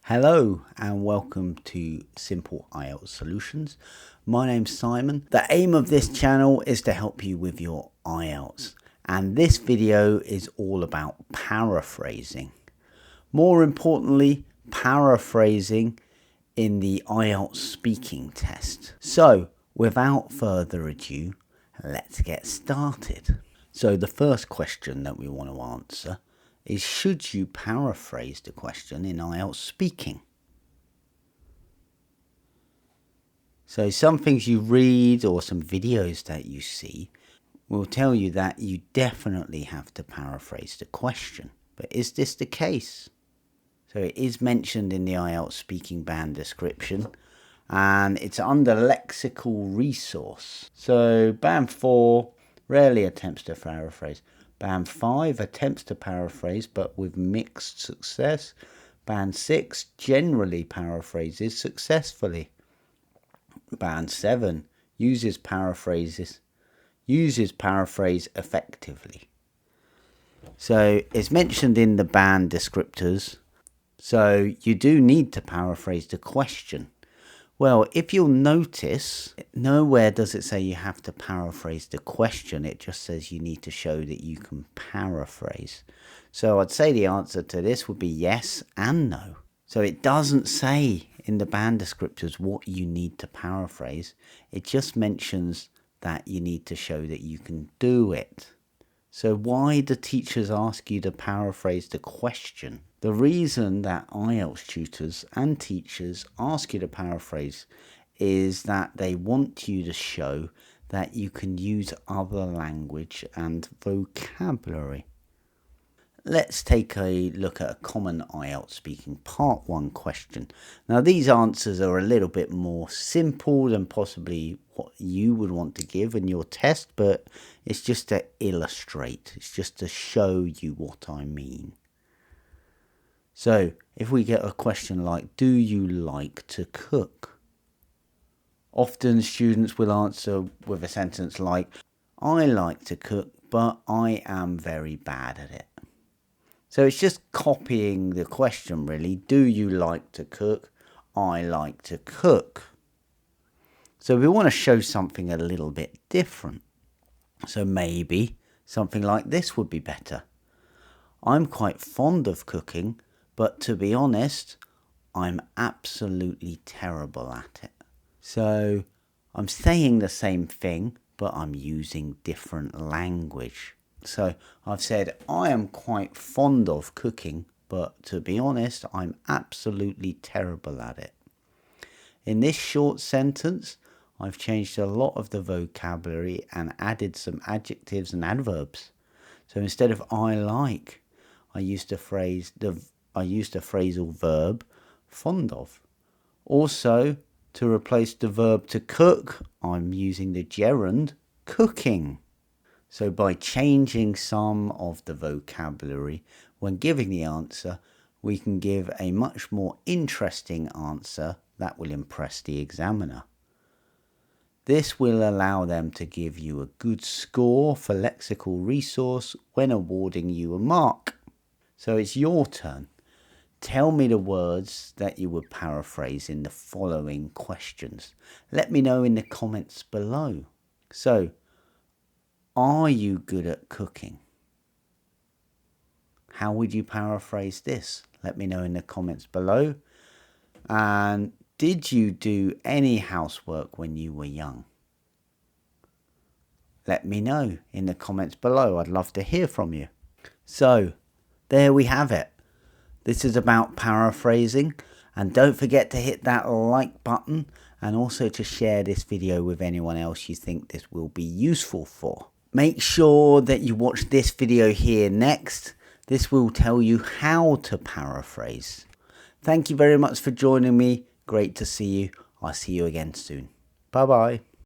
Hello and welcome to Simple IELTS Solutions. My name's Simon. The aim of this channel is to help you with your IELTS, and this video is all about paraphrasing. More importantly, paraphrasing in the IELTS speaking test. So without further ado, let's get started. So the first question that we want to answer is, should you paraphrase the question in IELTS speaking? So some things you read or some videos that you see will tell you that you definitely have to paraphrase the question. But is this the case? So it is mentioned in the IELTS speaking band description, and it's under lexical resource. So band 4 rarely attempts to paraphrase. Band 5 attempts to paraphrase but with mixed success. Band 6 generally paraphrases successfully. Band 7 uses paraphrase effectively. So it's mentioned in the band descriptors. So you do need to paraphrase the question. Well, if you'll notice, nowhere does it say you have to paraphrase the question. It just says you need to show that you can paraphrase. So I'd say the answer to this would be yes and no. So it doesn't say in the band descriptors what you need to paraphrase. It just mentions that you need to show that you can do it. So why do teachers ask you to paraphrase the question? The reason that IELTS tutors and teachers ask you to paraphrase is that they want you to show that you can use other language and vocabulary. Let's take a look at a common IELTS speaking part 1 question. Now these answers are a little bit more simple than possibly what you would want to give in your test, but it's just to illustrate, it's just to show you what I mean. So if we get a question like, do you like to cook? Often students will answer with a sentence like, I like to cook, but I am very bad at it. So it's just copying the question really. Do you like to cook? I like to cook. So we want to show something a little bit different. So maybe something like this would be better. I'm quite fond of cooking, but to be honest, I'm absolutely terrible at it. So I'm saying the same thing, but I'm using different language. So I've said, I am quite fond of cooking, but to be honest, I'm absolutely terrible at it. In this short sentence, I've changed a lot of the vocabulary and added some adjectives and adverbs. So instead of I like, I used a phrasal verb, fond of. Also, to replace the verb to cook, I'm using the gerund, cooking. So by changing some of the vocabulary when giving the answer, we can give a much more interesting answer that will impress the examiner. This will allow them to give you a good score for lexical resource when awarding you a mark. So it's your turn. Tell me the words that you would paraphrase in the following questions. Let me know in the comments below. So, are you good at cooking? How would you paraphrase this? Let me know in the comments below. And did you do any housework when you were young? Let me know in the comments below. I'd love to hear from you. So, there we have it. This is about paraphrasing, and don't forget to hit that like button and also to share this video with anyone else you think this will be useful for. Make sure that you watch this video here next. This will tell you how to paraphrase. Thank you very much for joining me. Great to see you. I'll see you again soon. Bye bye.